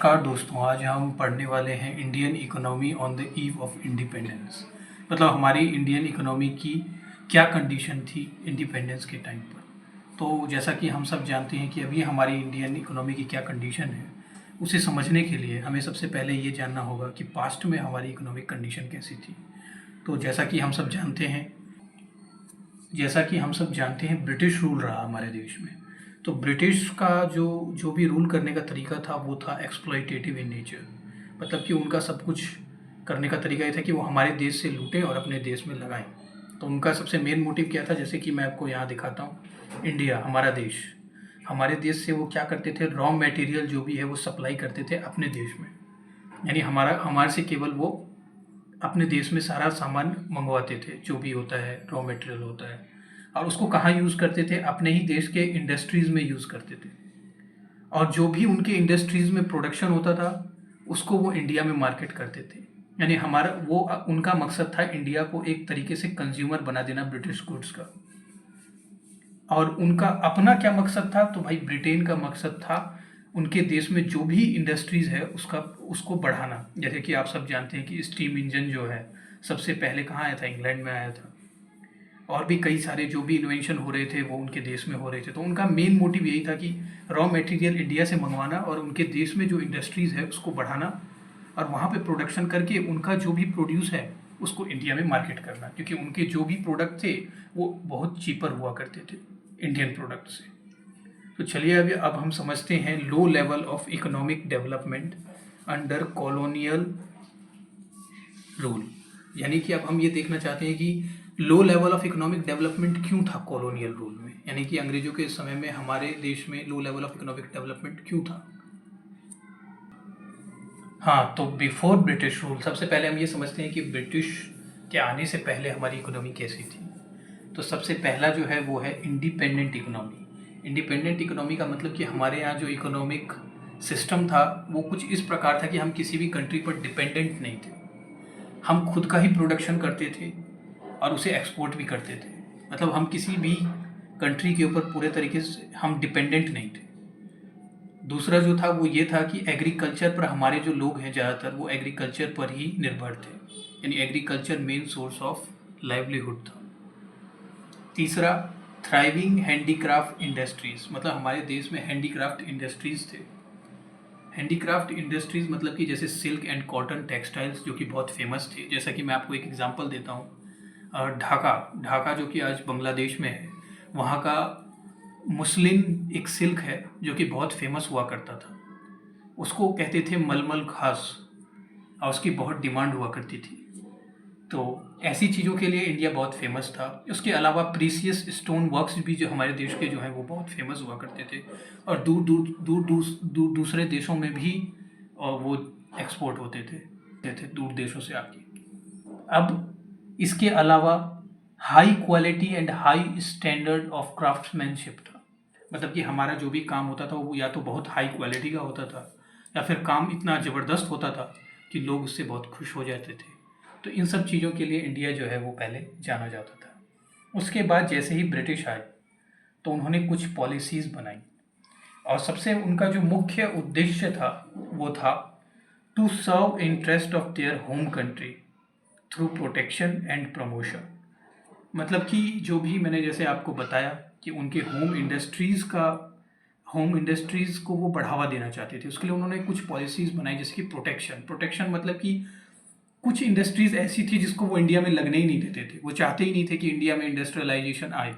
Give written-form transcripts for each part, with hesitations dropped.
नमस्कार दोस्तों, आज हम पढ़ने वाले हैं Indian economy on the eve of independence. मतलब हमारी इंडियन इकोनॉमी की क्या कंडीशन थी इंडिपेंडेंस के टाइम पर। तो जैसा कि हम सब जानते हैं कि अभी हमारी इंडियन इकोनॉमी की क्या कंडीशन है, उसे समझने के लिए हमें सबसे पहले ये जानना होगा कि पास्ट में हमारी इकोनॉमिक कंडीशन कैसी थी। तो जैसा कि हम सब जानते हैं ब्रिटिश रूल रहा हमारे देश में। तो ब्रिटिश का जो जो भी रूल करने का तरीका था वो था एक्सप्लॉयटेटिव इन नेचर। मतलब कि उनका सब कुछ करने का तरीका ये था कि वो हमारे देश से लूटें और अपने देश में लगाएं। तो उनका सबसे मेन मोटिव क्या था, जैसे कि मैं आपको यहाँ दिखाता हूँ। इंडिया हमारा देश, हमारे देश से वो क्या करते थे, रॉ मटेरियल जो भी है वो सप्लाई करते थे अपने देश में। यानी हमारे से केवल वो अपने देश में सारा सामान मंगवाते थे, जो भी होता है रॉ मटेरियल होता है, और उसको कहाँ यूज़ करते थे, अपने ही देश के इंडस्ट्रीज़ में यूज़ करते थे। और जो भी उनके इंडस्ट्रीज़ में प्रोडक्शन होता था उसको वो इंडिया में मार्केट करते थे। यानी हमारा वो उनका मकसद था इंडिया को एक तरीके से कंज्यूमर बना देना ब्रिटिश गुड्स का। और उनका अपना क्या मकसद था, तो भाई ब्रिटेन का मकसद था उनके देश में जो भी इंडस्ट्रीज़ है उसको बढ़ाना। जैसे कि आप सब जानते हैं कि स्टीम इंजन जो है सबसे पहले कहाँ आया था, इंग्लैंड में आया था। और भी कई सारे जो भी इन्वेंशन हो रहे थे वो उनके देश में हो रहे थे। तो उनका मेन मोटिव यही था कि रॉ मटेरियल इंडिया से मंगवाना और उनके देश में जो इंडस्ट्रीज़ है उसको बढ़ाना और वहाँ पे प्रोडक्शन करके उनका जो भी प्रोड्यूस है उसको इंडिया में मार्केट करना, क्योंकि उनके जो भी प्रोडक्ट थे वो बहुत चीपर हुआ करते थे इंडियन प्रोडक्ट से। तो चलिए अभी अब हम समझते हैं low level of economic development under colonial rule. यानी कि अब हम ये देखना चाहते हैं कि low level of economic development क्यों था कॉलोनियल रूल में, यानी कि अंग्रेजों के समय में हमारे देश में low level of economic development क्यों था। हाँ, तो बिफोर ब्रिटिश रूल सबसे पहले हम ये समझते हैं कि ब्रिटिश के आने से पहले हमारी इकोनॉमी कैसी थी। तो सबसे पहला जो है वो है इंडिपेंडेंट इकोनॉमी। इंडिपेंडेंट इकोनॉमी का मतलब कि हमारे यहाँ जो इकोनॉमिक सिस्टम था वो कुछ इस प्रकार था कि हम किसी भी कंट्री पर डिपेंडेंट नहीं थे। हम खुद का ही प्रोडक्शन करते थे और उसे एक्सपोर्ट भी करते थे। मतलब हम किसी भी कंट्री के ऊपर पूरे तरीके से हम डिपेंडेंट नहीं थे। दूसरा जो था वो ये था कि एग्रीकल्चर पर हमारे जो लोग हैं ज़्यादातर वो एग्रीकल्चर पर ही निर्भर थे, यानी agriculture main source of livelihood था। तीसरा, थ्राइविंग हैंडीक्राफ्ट इंडस्ट्रीज़। मतलब हमारे देश में हैंडीक्राफ्ट इंडस्ट्रीज़ थे। हैंडीक्राफ्ट इंडस्ट्रीज़ मतलब कि जैसे सिल्क एंड कॉटन टेक्सटाइल्स जो कि बहुत फेमस थे। जैसा कि मैं आपको एक एग्जांपल देता हूँ, ढाका जो कि आज बांग्लादेश में है, वहाँ का मुस्लिन एक सिल्क है जो कि बहुत फेमस हुआ करता था। उसको कहते थे मलमल खास और उसकी बहुत डिमांड हुआ करती थी। तो ऐसी चीज़ों के लिए इंडिया बहुत फेमस था। उसके अलावा प्रीसियस स्टोन वर्क्स भी जो हमारे देश के जो हैं वो बहुत फेमस हुआ करते थे और दूसरे देशों में भी वो एक्सपोर्ट होते थे दूर देशों से आके। अब इसके अलावा high quality and high standard of craftsmanship था। मतलब कि हमारा जो भी काम होता था वो या तो बहुत हाई क्वालिटी का होता था या फिर काम इतना ज़बरदस्त होता था कि लोग उससे बहुत खुश हो जाते थे। तो इन सब चीज़ों के लिए इंडिया जो है वो पहले जाना जाता था। उसके बाद जैसे ही ब्रिटिश आए तो उन्होंने कुछ पॉलिसीज़ बनाई और सबसे उनका जो मुख्य उद्देश्य था वो था to serve interest of their home country through protection and promotion. मतलब कि जो भी मैंने जैसे आपको बताया कि उनके होम इंडस्ट्रीज़ को वो बढ़ावा देना चाहते थे। उसके लिए उन्होंने कुछ पॉलिसीज़ बनाई, जैसे कि प्रोटेक्शन मतलब कि कुछ इंडस्ट्रीज़ ऐसी थी जिसको वो इंडिया में लगने ही नहीं देते थे। वो चाहते ही नहीं थे कि इंडिया में इंडस्ट्रियलाइजेशन आए।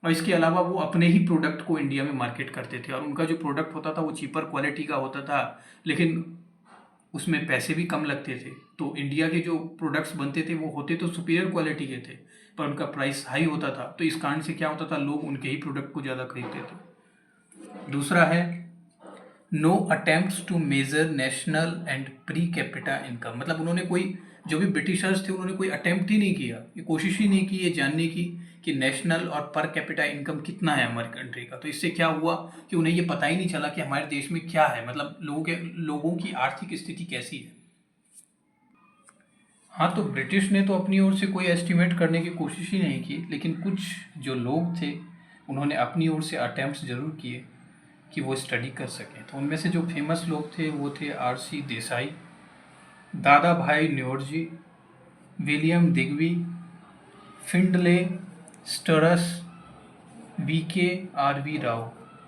और इसके अलावा वो अपने ही प्रोडक्ट को इंडिया में मार्केट करते थे और उनका जो प्रोडक्ट होता था वो चीपर क्वालिटी का होता था, लेकिन उसमें पैसे भी कम लगते थे। तो इंडिया के जो प्रोडक्ट्स बनते थे वो होते तो सुपीरियर क्वालिटी के थे, पर उनका प्राइस हाई होता था। तो इस कारण से क्या होता था, लोग उनके ही प्रोडक्ट को ज़्यादा खरीदते थे। दूसरा है no attempts to measure national and per capita income. मतलब उन्होंने कोई, जो भी ब्रिटिशर्स थे उन्होंने कोई अटेम्प्ट ही नहीं किया, ये कोशिश ही नहीं की ये जानने की कि नेशनल और पर कैपिटा इनकम कितना है हमारी कंट्री का। तो इससे क्या हुआ कि उन्हें ये पता ही नहीं चला कि हमारे देश में क्या है, मतलब लोगों की आर्थिक स्थिति कैसी है। हाँ, तो ब्रिटिश ने तो अपनी ओर से कोई एस्टिमेट करने की कोशिश ही नहीं की, लेकिन कुछ जो लोग थे उन्होंने अपनी ओर से अटेम्प्ट्स ज़रूर किए। कि वो स्टडी कर सकें। तो उनमें से जो फेमस लोग थे वो थे R.C. देसाई, दादा भाई न्योरजी, विलियम दिग्वी, फिंडले स्टरस, V.K.R.V. राव।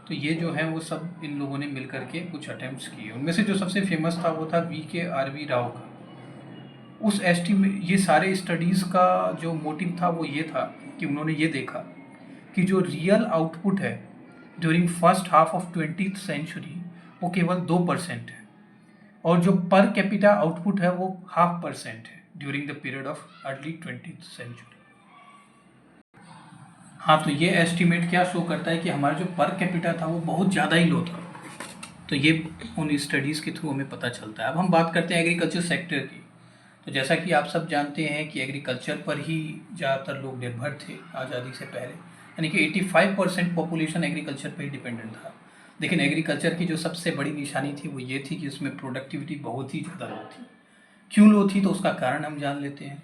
तो ये जो है वो सब इन लोगों ने मिल करके कुछ अटेम्प्ट्स किए। उनमें से जो सबसे फेमस था वो था V.K.R.V. राव का। उस एस्टीमेट ये सारे स्टडीज़ का जो मोटिव था वो ये था कि उन्होंने ये देखा कि जो रियल आउटपुट है during first half of 20th century वो केवल 2% है, और जो पर कैपिटा आउटपुट है वो 0.5% है during the period of early 20th century. हाँ, तो ये एस्टीमेट क्या शो करता है कि हमारा जो पर कैपिटा था वो बहुत ज़्यादा ही लो था। तो ये उन स्टडीज़ के थ्रू हमें पता चलता है। अब हम बात करते हैं एग्रीकल्चर सेक्टर की। तो जैसा कि आप सब जानते हैं कि एग्रीकल्चर पर ही ज़्यादातर लोग निर्भर थे आज़ादी से पहले, यानी कि 85% पॉपुलेशन एग्रीकल्चर पर ही डिपेंडेंट था। लेकिन एग्रीकल्चर की जो सबसे बड़ी निशानी थी वो ये थी कि उसमें प्रोडक्टिविटी बहुत ही ज़्यादा लो थी। क्यों लो थी, तो उसका कारण हम जान लेते हैं।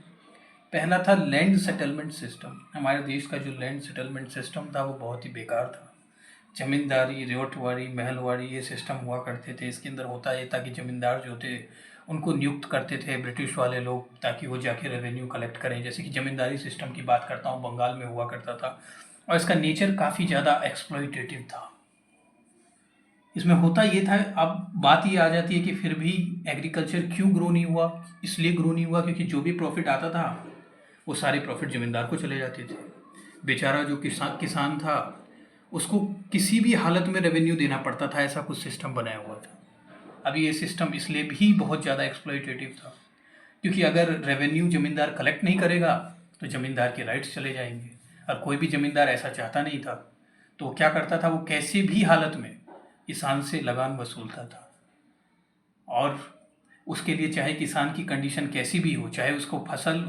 पहला था लैंड सेटलमेंट सिस्टम। हमारे देश का जो लैंड सेटलमेंट सिस्टम था वो बहुत ही बेकार था। ज़मींदारी, रेवटवाड़ी, महलवाड़ी ये सिस्टम हुआ करते थे। इसके अंदर होता ये था कि ज़मींदार जो थे उनको नियुक्त करते थे ब्रिटिश वाले लोग ताकि वो जाके रेवेन्यू कलेक्ट करें। जैसे कि ज़मींदारी सिस्टम की बात करता हूँ, बंगाल में हुआ करता था, और इसका नेचर काफ़ी ज़्यादा एक्सप्लॉइटेटिव था। इसमें होता ये था, अब बात ये आ जाती है कि फिर भी एग्रीकल्चर क्यों ग्रो नहीं हुआ। इसलिए ग्रो नहीं हुआ क्योंकि जो भी प्रॉफिट आता था वो सारे प्रॉफिट ज़मींदार को चले जाते थे। बेचारा जो किसान था उसको किसी भी हालत में रेवेन्यू देना पड़ता था, ऐसा कुछ सिस्टम बनाया हुआ था। अब ये सिस्टम इसलिए भी बहुत ज़्यादा एक्सप्लॉइटेटिव था क्योंकि अगर रेवेन्यू ज़मींदार कलेक्ट नहीं करेगा तो ज़मींदार के राइट्स चले जाएंगे, और कोई भी ज़मींदार ऐसा चाहता नहीं था। तो वो क्या करता था, वो कैसी भी हालत में किसान से लगान वसूलता था, और उसके लिए चाहे किसान की कंडीशन कैसी भी हो, चाहे उसको फसल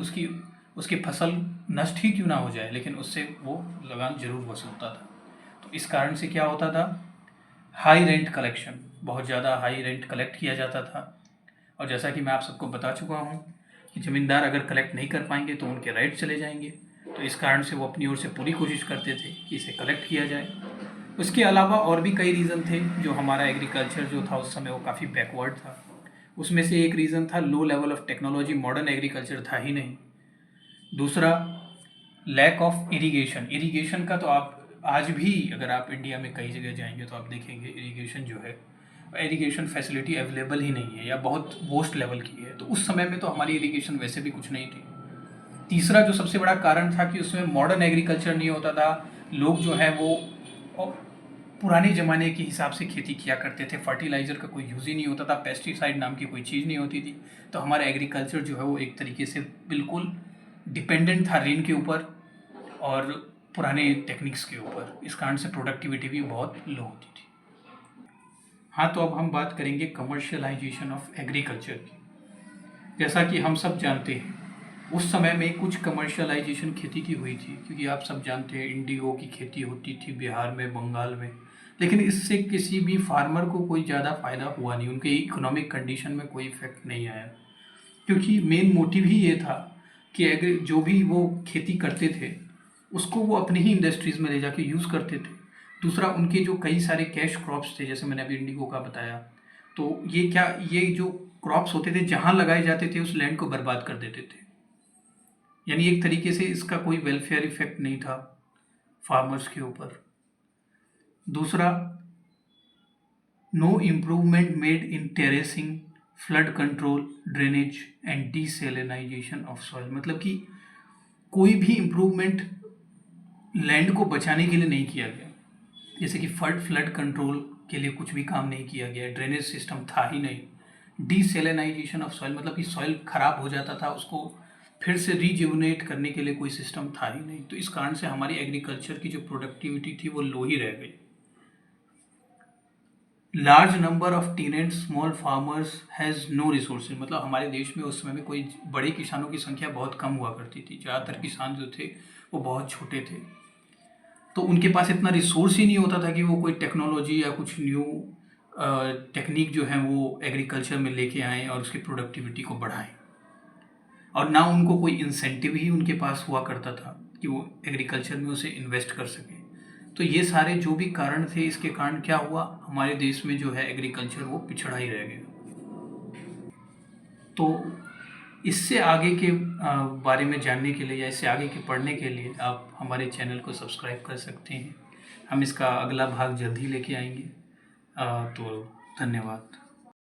उसकी फसल नष्ट ही क्यों ना हो जाए, लेकिन उससे वो लगान जरूर वसूलता था। तो इस कारण से क्या होता था, हाई रेंट कलेक्शन, बहुत ज़्यादा हाई रेंट कलेक्ट किया जाता था। और जैसा कि मैं आप सबको बता चुका हूँ कि ज़मींदार अगर कलेक्ट नहीं कर पाएंगे तो उनके राइट चले जाएंगे। तो इस कारण से वो अपनी ओर से पूरी कोशिश करते थे कि इसे कलेक्ट किया जाए। उसके अलावा और भी कई रीज़न थे जो हमारा एग्रीकल्चर जो था उस समय वो काफ़ी बैकवर्ड था। उसमें से एक रीज़न था low level of technology, modern agriculture था ही नहीं। दूसरा, लैक ऑफ इरिगेशन। इरिगेशन का तो आप आज भी अगर आप इंडिया में कई जगह जाएंगे तो आप देखेंगे इरिगेशन जो है, इरिगेशन फैसिलिटी अवेलेबल ही नहीं है या बहुत वर्स्ट लेवल की है। तो उस समय में तो हमारी इरिगेशन वैसे भी कुछ नहीं थी। तीसरा जो सबसे बड़ा कारण था कि उसमें मॉडर्न एग्रीकल्चर नहीं होता था। लोग जो है वो पुराने ज़माने के हिसाब से खेती किया करते थे, फर्टिलाइज़र का कोई यूज़ ही नहीं होता था, पेस्टिसाइड नाम की कोई चीज़ नहीं होती थी। तो हमारा एग्रीकल्चर जो है वो एक तरीके से बिल्कुल डिपेंडेंट था रेन के ऊपर और पुराने टेक्निक्स के ऊपर। इस कारण से प्रोडक्टिविटी भी बहुत लो होती थी। हाँ, तो अब हम बात करेंगे कमर्शियलाइजेशन ऑफ एग्रीकल्चर की। जैसा कि हम सब जानते हैं उस समय में कुछ कमर्शियलाइजेशन खेती की हुई थी, क्योंकि आप सब जानते हैं इंडिगो की खेती होती थी बिहार में, बंगाल में, लेकिन इससे किसी भी फार्मर को कोई ज़्यादा फ़ायदा हुआ नहीं, उनके इकोनॉमिक कंडीशन में कोई इफेक्ट नहीं आया, क्योंकि मेन मोटिव ही ये था कि अगर जो भी वो खेती करते थे उसको वो अपनी ही इंडस्ट्रीज़ में ले जाके यूज़ करते थे। दूसरा, उनके जो कई सारे कैश क्रॉप्स थे, जैसे मैंने अभी इंडिगो का बताया, तो ये जो क्रॉप्स होते थे जहाँ लगाए जाते थे उस लैंड को बर्बाद कर देते थे। यानी एक तरीके से इसका कोई वेलफेयर इफेक्ट नहीं था फार्मर्स के ऊपर। दूसरा, no improvement made in terracing, flood control, drainage and desalinisation of soil. मतलब कि कोई भी इम्प्रूवमेंट लैंड को बचाने के लिए नहीं किया गया। जैसे कि फ्लड कंट्रोल के लिए कुछ भी काम नहीं किया गया, ड्रेनेज सिस्टम था ही नहीं, डीसेलिनाइजेशन ऑफ सॉइल मतलब कि सॉइल खराब हो जाता था, उसको फिर से रीजुवनेट करने के लिए कोई सिस्टम था ही नहीं। तो इस कारण से हमारी एग्रीकल्चर की जो प्रोडक्टिविटी थी वो लो ही रह गई। Large number of tenant small farmers has no resources. मतलब हमारे देश में उस समय में कोई बड़े किसानों की संख्या बहुत कम हुआ करती थी, ज़्यादातर किसान जो थे वो बहुत छोटे थे। तो उनके पास इतना रिसोर्स ही नहीं होता था कि वो कोई टेक्नोलॉजी या कुछ न्यू टेक्निक जो है वो एग्रीकल्चर में लेके आएँ और उसकी प्रोडक्टिविटी को बढ़ाएं। और ना उनको कोई इंसेंटिव ही उनके पास हुआ करता था कि वो एग्रीकल्चर में उसे इन्वेस्ट कर सकें। तो ये सारे जो भी कारण थे, इसके कारण क्या हुआ, हमारे देश में जो है एग्रीकल्चर वो पिछड़ा ही रह गया। तो इससे आगे के बारे में जानने के लिए या इससे आगे के पढ़ने के लिए आप हमारे चैनल को सब्सक्राइब कर सकते हैं। हम इसका अगला भाग जल्द ही लेके आएंगे। तो धन्यवाद।